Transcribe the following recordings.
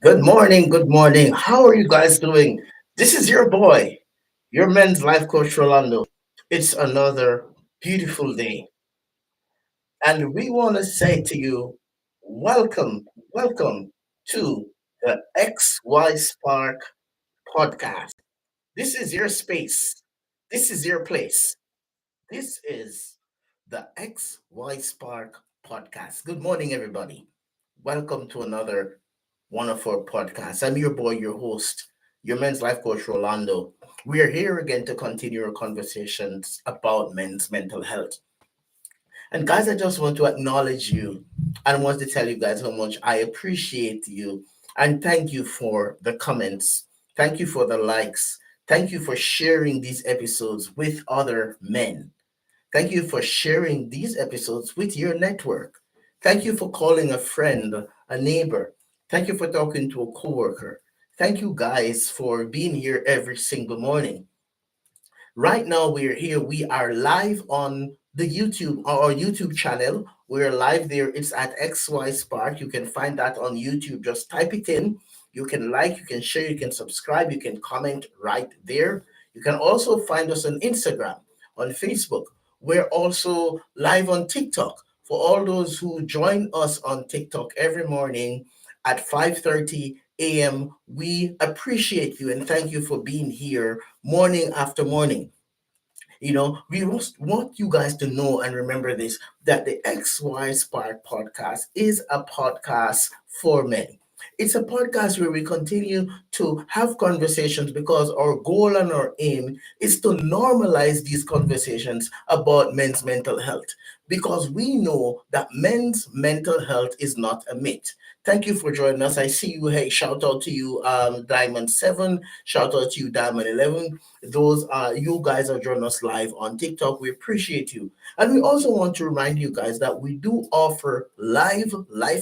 Good morning, good morning. How are you guys doing? This is your boy, your men's life coach Rolando. It's another beautiful day, and we want to say to you, welcome to the XY podcast. This is your space. This is your place. This is the XY Spark podcast. Good morning, everybody. Welcome to another one of our podcasts. I'm your boy, your host, your men's life coach, Rolando. We are here again to continue our conversations about men's mental health. And guys, I just want to acknowledge you and want to tell you guys how much I appreciate you and thank you for the comments. Thank you for the likes. Thank you for sharing these episodes with other men. Thank you for sharing these episodes with your network. Thank you for calling a friend, a neighbor. Thank you for talking to a coworker. Thank you guys for being here every single morning. Right now, we're here. We are live on the YouTube, our YouTube channel. We're live there. It's at XY Spark. You can find that on YouTube. Just type it in. You can like, you can share, you can subscribe, you can comment right there. You can also find us on Instagram, on Facebook. We're also live on TikTok. For all those who join us on TikTok every morning at 5:30 a.m., we appreciate you and thank you for being here morning after morning. We want you guys to know and remember this that the XY Spark podcast is a podcast for men. It's a podcast where we continue to have conversations because our goal and our aim is to normalize these conversations about men's mental health because we know that men's mental health is not a myth. Thank you for joining us. I see you. Hey, shout out to you, Diamond 7. Shout out to you, Diamond 11. Those are you guys are joining us live on TikTok. We appreciate you. And we also want to remind you guys that we do offer live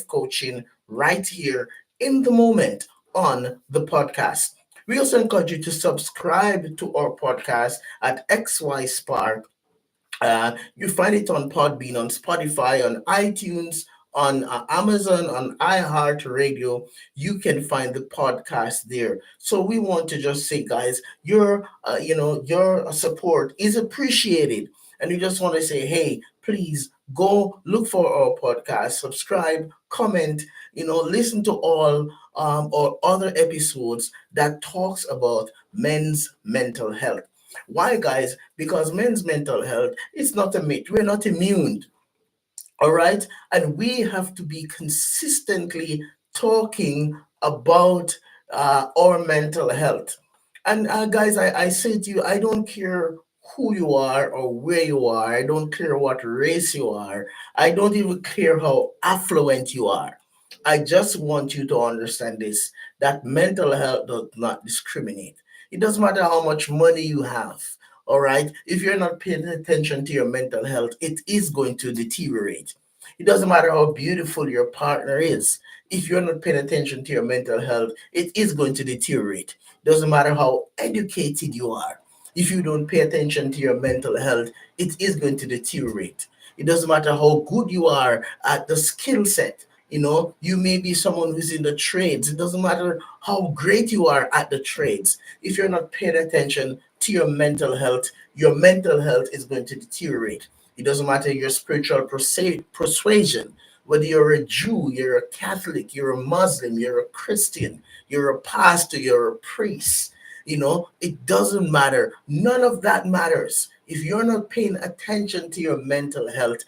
coaching right here in the moment on the podcast. We also encourage you to subscribe to our podcast at XY Spark. You find it on Podbean, on Spotify, on iTunes, on Amazon, on iHeartRadio. You can find the podcast there. So we want to just say, guys, your support is appreciated, and we just want to say, hey, please go look for our podcast, subscribe, comment, listen to all our other episodes that talks about men's mental health. Why, guys? Because men's mental health is not a myth. We're not immune. All right. And we have to be consistently talking about our mental health. And guys, I say to you, I don't care who you are or where you are. I don't care what race you are. I don't even care how affluent you are. I just want you to understand this that mental health does not discriminate. It doesn't matter how much money you have. All right. If you're not paying attention to your mental health, it is going to deteriorate. It doesn't matter how beautiful your partner is. If you're not paying attention to your mental health, it is going to deteriorate. It doesn't matter how educated you are. If you don't pay attention to your mental health, it is going to deteriorate. It doesn't matter how good you are at the skill set. You may be someone who's in the trades. It doesn't matter how great you are at the trades. If you're not paying attention to your mental health is going to deteriorate. It doesn't matter your spiritual persuasion, whether you're a Jew, you're a Catholic, you're a Muslim, you're a Christian, you're a pastor, you're a priest. It doesn't matter. None of that matters. If you're not paying attention to your mental health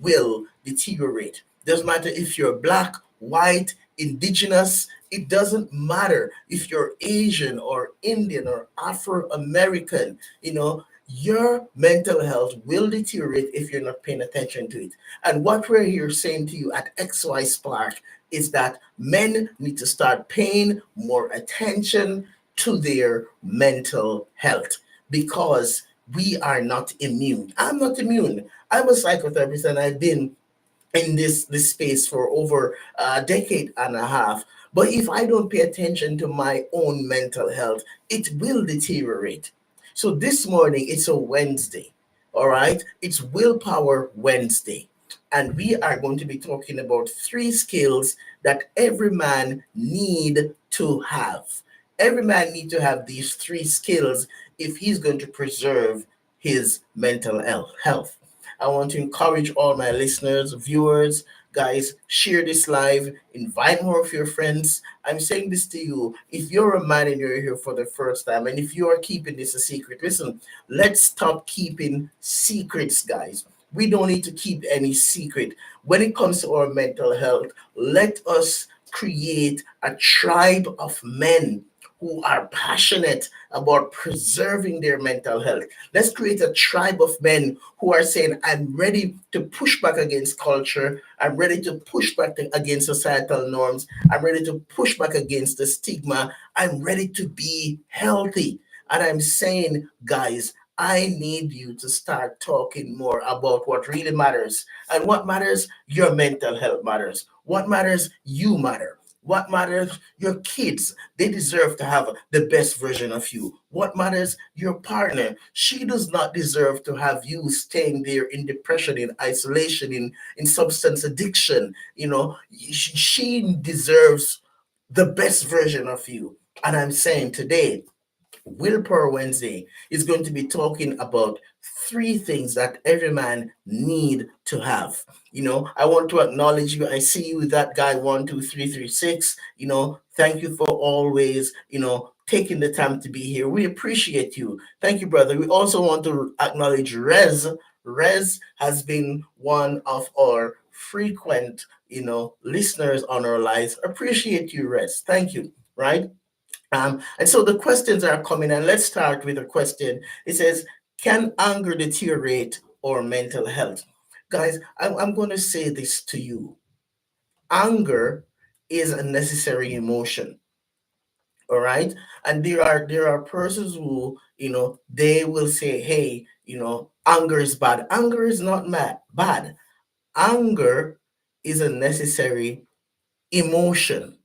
will deteriorate. Doesn't matter if you're black, white, indigenous. It doesn't matter if you're Asian or Indian or Afro American. Your mental health will deteriorate if you're not paying attention to it. And what we're here saying to you at XY Spark is that men need to start paying more attention to their mental health because we are not immune. I'm not immune. I'm a psychotherapist and I've been in this space for over a decade and a half. But if I don't pay attention to my own mental health, it will deteriorate. So this morning, it's a Wednesday, all right? It's Willpower Wednesday. and we are going to be talking about three skills that every man need to have. Every man need to have these three skills if he's going to preserve his mental health. I want to encourage all my listeners, viewers, guys, share this live, invite more of your friends. I'm saying this to you. If you're a man and you're here for the first time, and if you are keeping this a secret, listen, let's stop keeping secrets, guys. We don't need to keep any secret. When it comes to our mental health, let us create a tribe of men who are passionate about preserving their mental health. Let's create a tribe of men who are saying, I'm ready to push back against culture. I'm ready to push back against societal norms. I'm ready to push back against the stigma. I'm ready to be healthy. And I'm saying, guys, I need you to start talking more about what really matters. And what matters? Your mental health matters. What matters? You matter. What matters? Your kids. They deserve to have the best version of you. What matters? Your partner. She does not deserve to have you staying there in depression, in isolation, in substance addiction. She deserves the best version of you. And I'm saying today, Willpower Wednesday is going to be talking about three things that every man need to have. I want to acknowledge you. I see you, that guy 12336. Thank you for always, taking the time to be here. We appreciate you. Thank you, brother. We also want to acknowledge Rez. Rez has been one of our frequent, listeners on our lives. Appreciate you, Rez. Thank you. Right? And so the questions are coming, and let's start with a question. It says, can anger deteriorate our mental health? Guys, I'm going to say this to you. Anger is a necessary emotion, all right? And there are persons who, they will say, hey, anger is bad. Anger is not bad. Anger is a necessary emotion.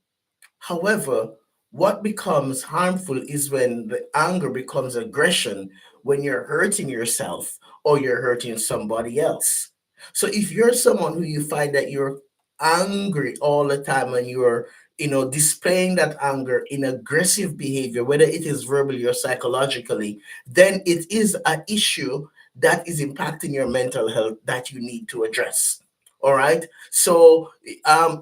However, what becomes harmful is when the anger becomes aggression, when you're hurting yourself or you're hurting somebody else. So if you're someone who you find that you're angry all the time and you're, displaying that anger in aggressive behavior, whether it is verbally or psychologically, then it is an issue that is impacting your mental health that you need to address. All right. So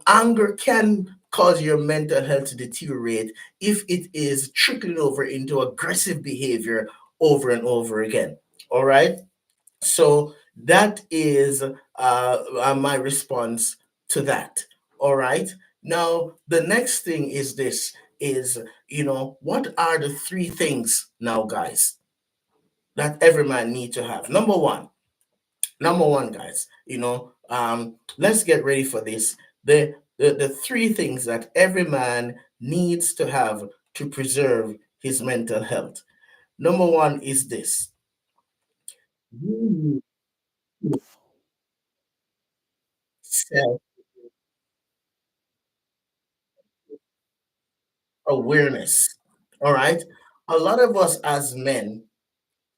anger can cause your mental health to deteriorate if it is trickling over into aggressive behavior over and over again. All right. So that is my response to that. All right. Now, the next thing is this is, what are the three things now, guys, that every man need to have? Number one, guys, let's get ready for this. The three things that every man needs to have to preserve his mental health. Number one is this: self awareness. All right. A lot of us as men,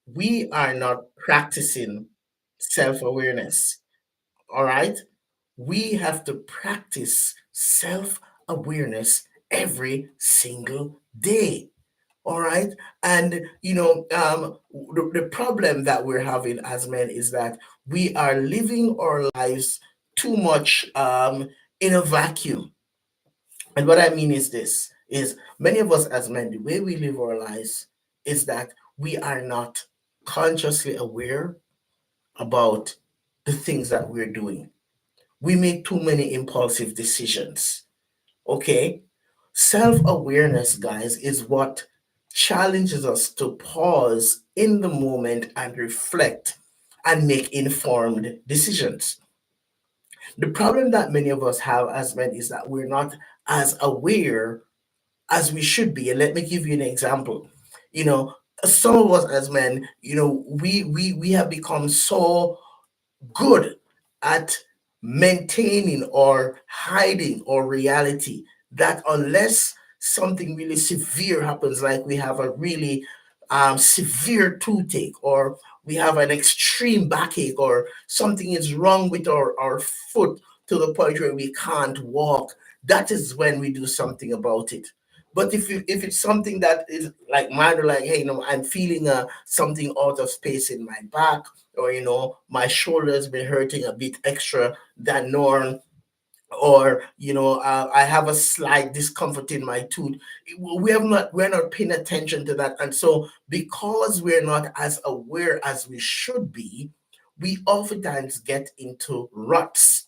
we are not practicing self awareness. All right. We have to practice self awareness every single day. All right. And, the problem that we're having as men is that we are living our lives too much in a vacuum. And what I mean is this is many of us as men, the way we live our lives is that we are not consciously aware about the things that we're doing. We make too many impulsive decisions. Okay? Self awareness, guys, is what challenges us to pause in the moment and reflect and make informed decisions. The problem that many of us have as men is that we're not as aware as we should be. And let me give you an example. You know, some of us as men, we have become so good at maintaining or hiding our reality that unless something really severe happens, like we have a really severe toothache, or we have an extreme backache, or something is wrong with our foot to the point where we can't walk, that is when we do something about it. But if it's something that is like minor, like, hey, I'm feeling something out of space in my back, or my shoulder's been hurting a bit extra than norm, or I have a slight discomfort in my tooth. We're not paying attention to that, and so because we're not as aware as we should be, we oftentimes get into ruts.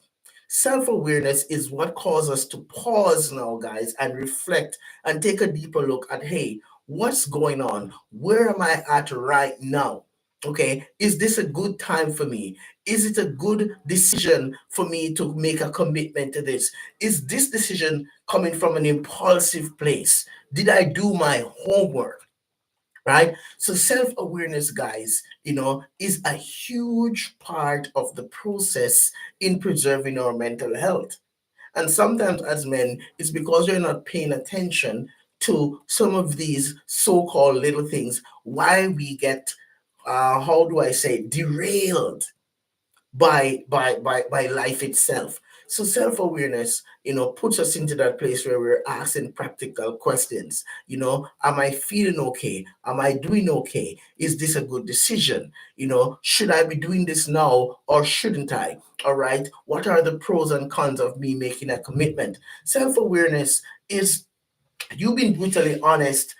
Self-awareness is what causes us to pause now, guys, and reflect and take a deeper look at, hey, what's going on? Where am I at right now? Okay, is this a good time for me? Is it a good decision for me to make a commitment to this? Is this decision coming from an impulsive place? Did I do my homework? Right? So self awareness, guys, is a huge part of the process in preserving our mental health. And sometimes, as men, it's because we're not paying attention to some of these so called little things, why we get, how do I say, derailed by life itself. So self-awareness, puts us into that place where we're asking practical questions. Am I feeling okay? Am I doing okay? Is this a good decision? Should I be doing this now or shouldn't I? All right. What are the pros and cons of me making a commitment? Self-awareness is you being brutally honest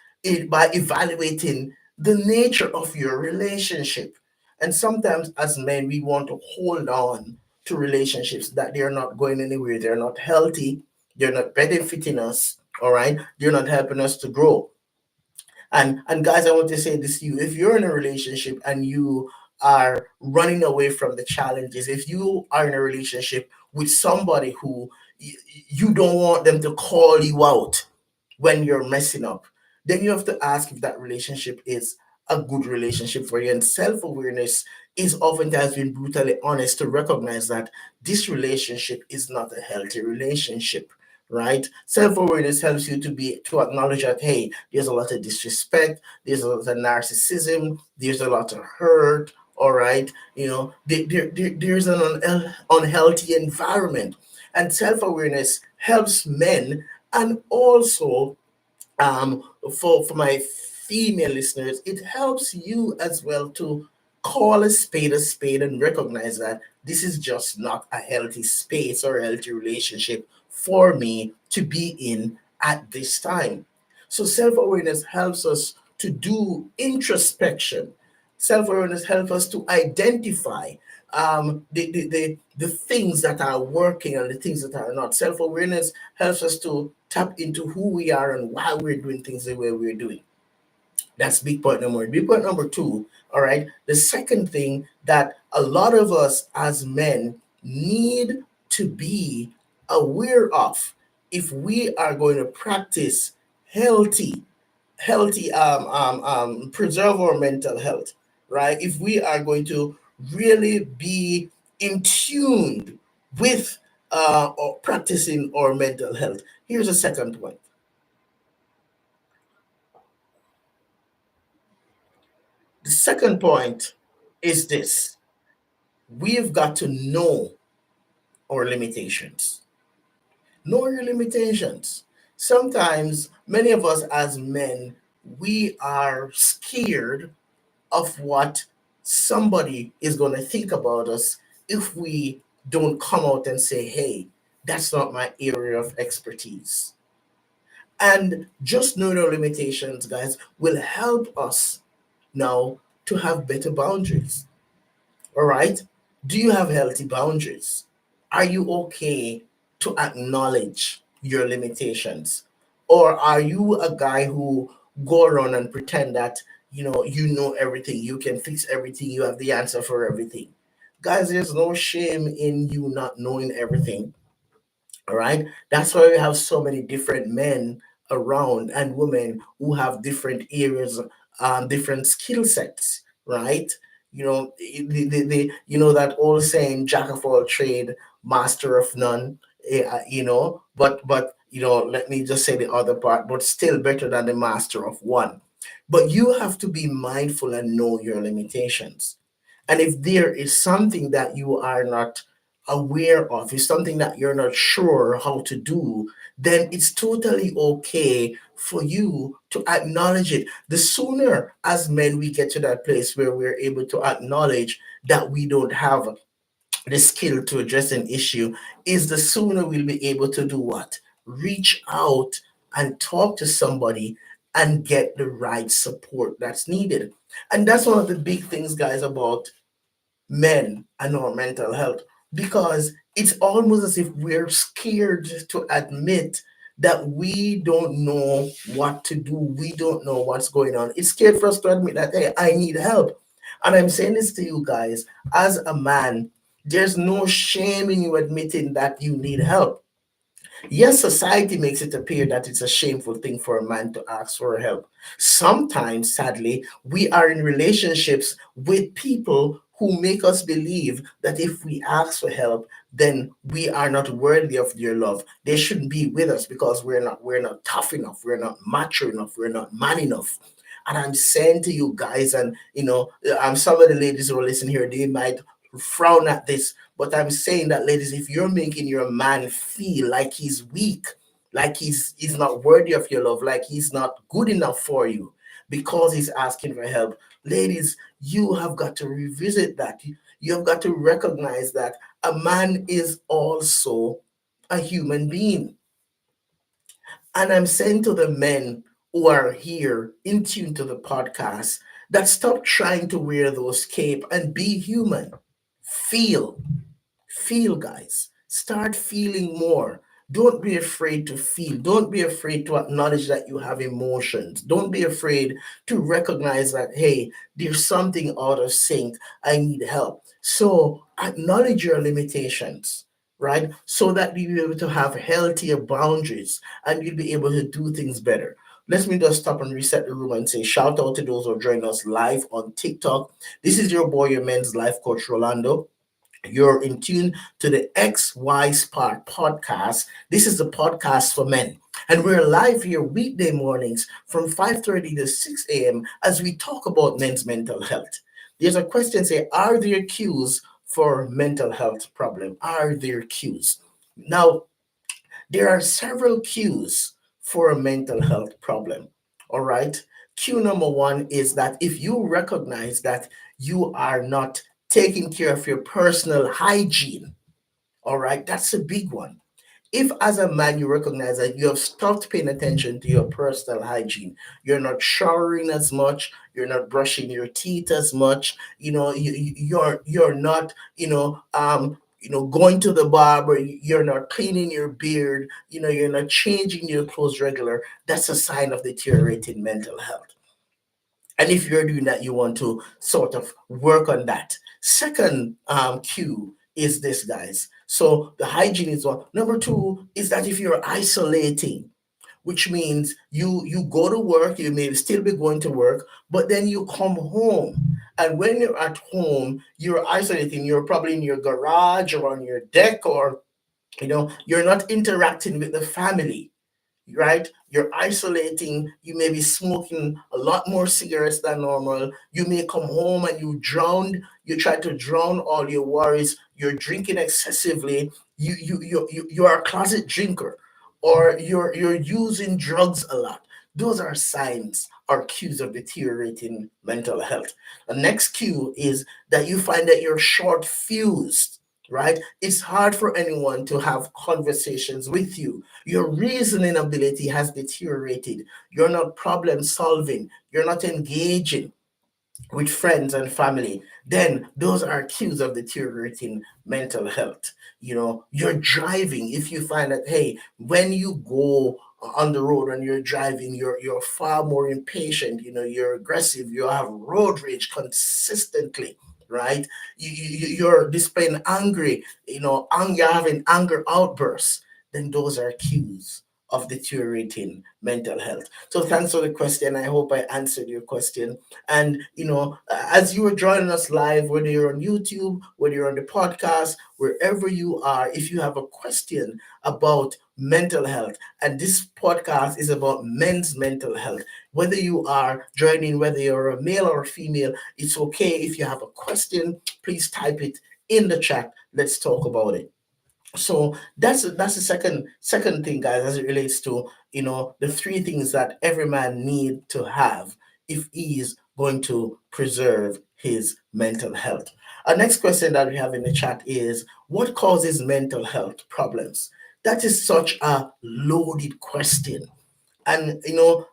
by evaluating the nature of your relationship. And sometimes, as men, we want to hold on to relationships that they're not going anywhere, they're not healthy, they're not benefiting us, all right? They're not helping us to grow. And guys, I want to say this to you. If you're in a relationship and you are running away from the challenges, if you are in a relationship with somebody who you don't want them to call you out when you're messing up, then you have to ask if that relationship is a good relationship for you. And self awareness is oftentimes being brutally honest to recognize that this relationship is not a healthy relationship. Right? Self awareness helps you to acknowledge that, hey, there's a lot of disrespect, there's a lot of narcissism, there's a lot of hurt. All right, there's an unhealthy environment, and self awareness helps men, and also for my female listeners, it helps you as well to call a spade and recognize that this is just not a healthy space or a healthy relationship for me to be in at this time. So self-awareness helps us to do introspection. Self-awareness helps us to identify the things that are working and the things that are not. Self-awareness helps us to tap into who we are and why we're doing things the way we're doing. That's big point number one. Big point number two, all right. The second thing that a lot of us as men need to be aware of, if we are going to practice healthy preserve our mental health, right? If we are going to really be in tune with or practicing our mental health, here's a second point. The second point is this: we've got to know our limitations. Know your limitations. Sometimes, many of us as men, we are scared of what somebody is going to think about us if we don't come out and say, hey, that's not my area of expertise. And just knowing our limitations, guys, will help us now to have better boundaries. All right? Do you have healthy boundaries? Are you okay to acknowledge your limitations? Or are you a guy who go around and pretend that you know everything, you can fix everything, you have the answer for everything? Guys, there's no shame in you not knowing everything. All right. That's why we have so many different men around and women who have different areas, different skill sets. Right. That old saying, "Jack of all trade, master of none." But let me just say the other part. But still better than the master of one. But you have to be mindful and know your limitations. And if there is something that you are not aware of, is something that you're not sure how to do, then it's totally okay for you to acknowledge it. The sooner as men we get to that place where we're able to acknowledge that we don't have the skill to address an issue, is the sooner we'll be able to do what? Reach out and talk to somebody and get the right support that's needed. And that's one of the big things, guys, about men and our mental health, because it's almost as if we're scared to admit that we don't know what to do, we don't know what's going on. It's scared for us to admit that, hey, I need help. And I'm saying this to you guys, as a man, there's no shame in you admitting that you need help. Yes, society makes it appear that it's a shameful thing for a man to ask for help. Sometimes, sadly, we are in relationships with people who make us believe that if we ask for help, then we are not worthy of their love. They shouldn't be with us because we're not tough enough, we're not mature enough, we're not man enough. And I'm saying to you guys, and I'm some of the ladies who are listening here, they might frown at this, but I'm saying that, ladies, if you're making your man feel like he's weak, like he's not worthy of your love, like he's not good enough for you because he's asking for help, ladies, you have got to revisit that. You have got to recognize that a man is also a human being. And I'm saying to the men who are here in tune to the podcast that stop trying to wear those cape and be human. Feel. Feel, guys. Start feeling more. Don't be afraid to feel. Don't be afraid to acknowledge that you have emotions. Don't be afraid to recognize that, hey, there's something out of sync. I need help. So acknowledge your limitations, right? So that you'll be able to have healthier boundaries and you'll be able to do things better. Let me just stop and reset the room and say shout out to those who are joining us live on TikTok. This is your boy, your men's life coach, Rolando. You're in tune to the XY Spark podcast. This is the podcast for men. And we're live here weekday mornings from 5:30 to 6 a.m. as we talk about men's mental health. There's a question say, are there cues for mental health problem? Are there cues? Now, there are several cues for a mental health problem. All right. Cue number one is that if you recognize that you are not taking care of your personal hygiene, all right, that's a big one. If as a man you recognize that you have stopped paying attention to your personal hygiene, you're not showering as much, you're not brushing your teeth as much, you're not going to the barber, you're not cleaning your beard, you're not changing your clothes regular, that's a sign of deteriorating mental health. And if you're doing that, you want to sort of work on that. Second cue is this, guys. So the hygiene is one. Number two is that if you're isolating, which means you go to work, you may still be going to work, but then you come home. And when you're at home, you're isolating. You're probably in your garage or on your deck, or you're not interacting with the family, right? You're isolating. You may be smoking a lot more cigarettes than normal. You may come home and you try to drown all your worries. You're drinking excessively. You are a closet drinker, or you're using drugs a lot. Those are signs or cues of deteriorating mental health. The next cue is that you find that you're short fused, right? It's hard for anyone to have conversations with you. Your reasoning ability has deteriorated. You're not problem solving. You're not engaging with friends and family. Then those are cues of deteriorating mental health. You're driving. If you find that, hey, when you go on the road and you're driving, you're far more impatient. You're aggressive. You have road rage consistently, right? You're displaying angry. You're having anger outbursts. Then those are cues of deteriorating mental health. So thanks for the question. I hope I answered your question. And, as you are joining us live, whether you're on YouTube, whether you're on the podcast, wherever you are, if you have a question about mental health. And this podcast is about men's mental health. Whether you are joining, whether you're a male or a female, it's okay. If you have a question, please type it in the chat. Let's talk about it. So that's the second thing, guys, as it relates to the three things that every man need to have if he is going to preserve his mental health. Our next question that we have in the chat is, what causes mental health problems? That is such a loaded question. And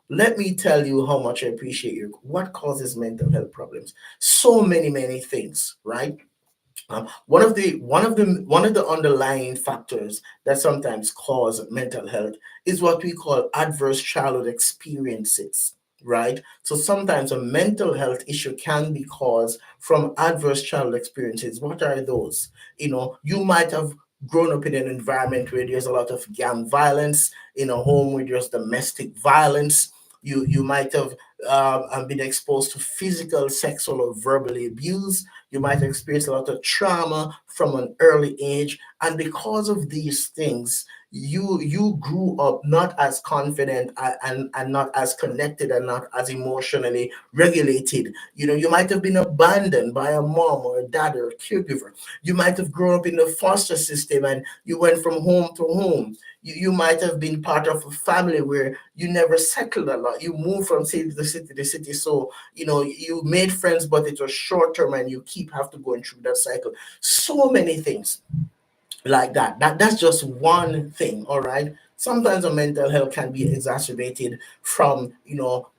let me tell you how much I appreciate you. What causes mental health problems? So many things, right? One of the underlying factors that sometimes cause mental health is what we call adverse childhood experiences, right? So sometimes a mental health issue can be caused from adverse childhood experiences. What are those? You might have grown up in an environment where there's a lot of gang violence, in a home where there's domestic violence. You might have been exposed to physical, sexual, or verbally abuse. You might experience a lot of trauma from an early age, and because of these things, you grew up not as confident, and not as connected, and not as emotionally regulated. You might have been abandoned by a mom or a dad or a caregiver. You might have grown up in the foster system, and you went from home to home. You might have been part of a family where you never settled a lot. You moved from city to city to city. So you made friends, but it was short term, and you keep have to going through that cycle. So many things like that's just one thing. All right, sometimes the mental health can be exacerbated from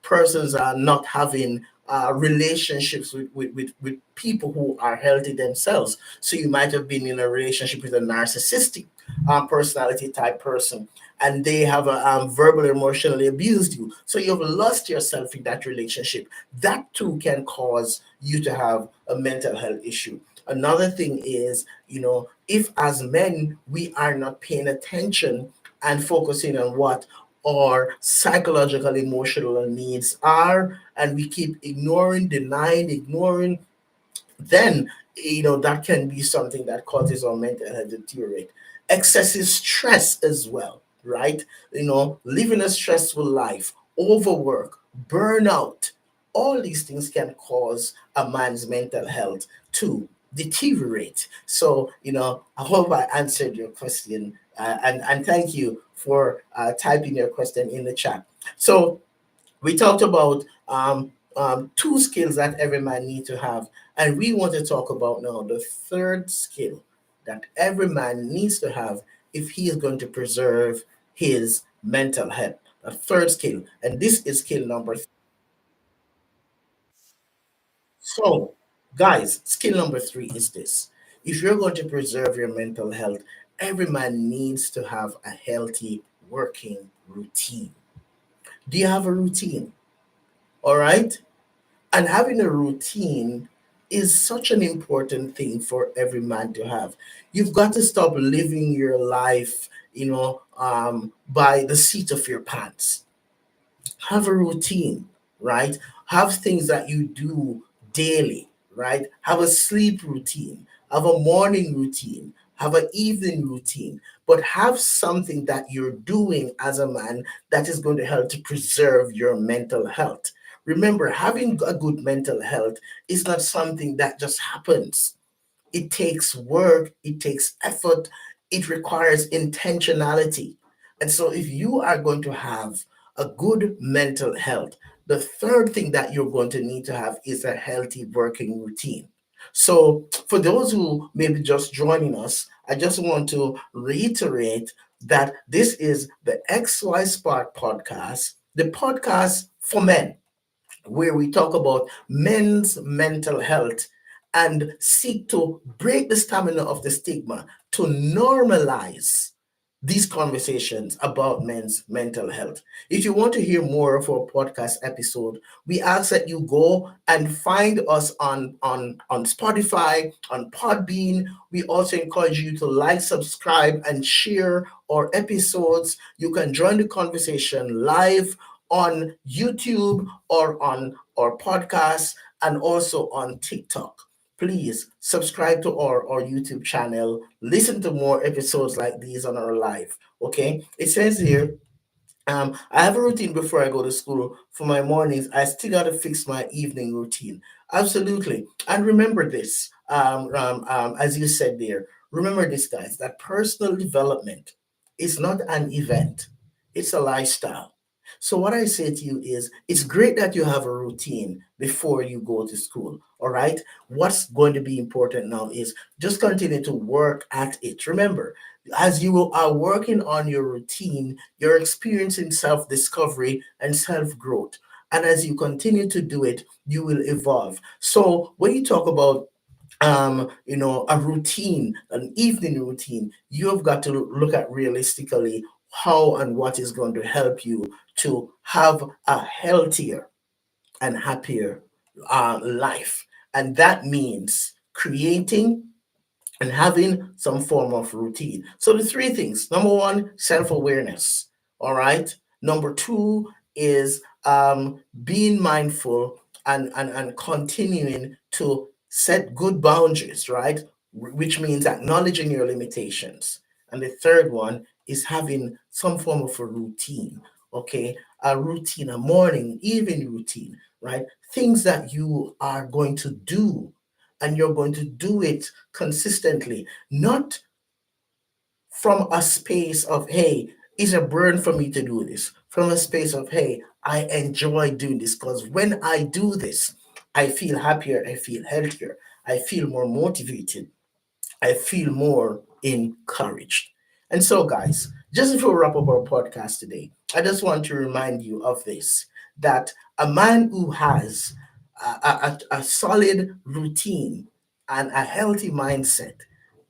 persons are not having relationships with people who are healthy themselves. So you might have been in a relationship with a narcissistic personality type person, and they have verbally emotionally abused you, so you've lost yourself in that relationship. That too can cause you to have a mental health issue. Another thing is, if as men we are not paying attention and focusing on what our psychological emotional needs are, and we keep ignoring, denying, ignoring, then that can be something that causes our mental health to deteriorate. Excessive stress as well, right? Living a stressful life, overwork, burnout, all these things can cause a man's mental health to deteriorate. So I hope I answered your question, and thank you for typing your question in the chat. So we talked about two skills that every man needs to have, and we want to talk about now the third skill that every man needs to have if he is going to preserve his mental health. A third skill, and this is skill number three. So, guys, skill number three is this: if you're going to preserve your mental health, every man needs to have a healthy working routine. Do you have a routine? All right. And having a routine is such an important thing for every man to have. You've got to stop living your life, by the seat of your pants. Have a routine, right? Have things that you do daily, right? Have a sleep routine, have a morning routine, have an evening routine, but have something that you're doing as a man that is going to help to preserve your mental health. Remember, having a good mental health is not something that just happens. It takes work, it takes effort, it requires intentionality. And so, if you are going to have a good mental health, the third thing that you're going to need to have is a healthy working routine. So, for those who may be just joining us, I just want to reiterate that this is the XY Spark podcast, the podcast for men, where we talk about men's mental health and seek to break the stamina of the stigma to normalize these conversations about men's mental health. If you want to hear more of our podcast episode, we ask that you go and find us on Spotify, on Podbean. We also encourage you to like, subscribe, and share our episodes. You can join the conversation live on YouTube or on our podcast, and also on TikTok. please subscribe to our YouTube channel. Listen to more episodes like these on our live. Okay, it says here, I have a routine before I go to school. For my mornings, I still got to fix my evening routine. Absolutely. And remember this, as you said there, remember this, guys, that personal development is not an event, it's a lifestyle. So, what I say to you is, it's great that you have a routine before you go to school. All right. What's going to be important now is just continue to work at it. Remember, as you are working on your routine, you're experiencing self discovery and self growth. And as you continue to do it, you will evolve. So when you talk about a routine, an evening routine, you have got to look at realistically how and what is going to help you to have a healthier and happier life. And that means creating and having some form of routine. So the three things: number one, self-awareness. All right. Number two is being mindful and continuing to set good boundaries, right? Which means acknowledging your limitations. And the third one is having some form of a routine. Okay, a routine, a morning, evening routine, right? Things that you are going to do, and you're going to do it consistently, not from a space of, hey, it's a burden for me to do this, from a space of, hey, I enjoy doing this because when I do this, I feel happier, I feel healthier, I feel more motivated, I feel more encouraged. And so, guys, just before we wrap up our podcast today, I just want to remind you of this, that a man who has a solid routine and a healthy mindset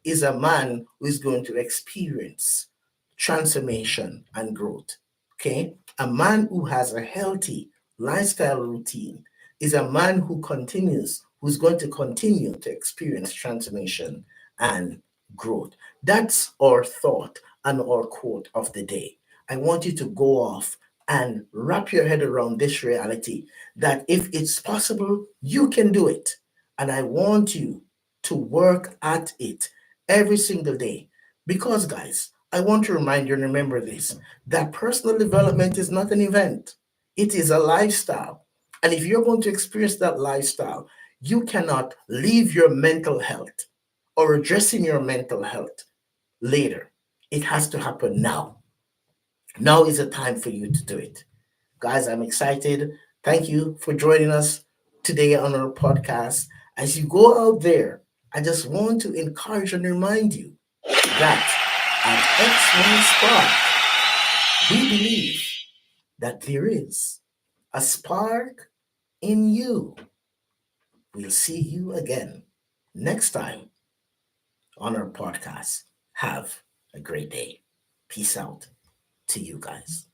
is a man who is going to experience transformation and growth. Okay? A man who has a healthy lifestyle routine is a man who's going to continue to experience transformation and growth. That's our thought and our quote of the day. I want you to go off and wrap your head around this reality, that if it's possible, you can do it. And I want you to work at it every single day. Because, guys, I want to remind you and remember this, that personal development is not an event, it is a lifestyle. And if you're going to experience that lifestyle, you cannot leave your mental health or addressing your mental health later. It has to happen now. Now is the time for you to do it. Guys, I'm excited. Thank you for joining us today on our podcast. As you go out there, I just want to encourage and remind you that at X1 Spark, we believe that there is a spark in you. We'll see you again next time on our podcast. Have a great day. Peace out to you guys.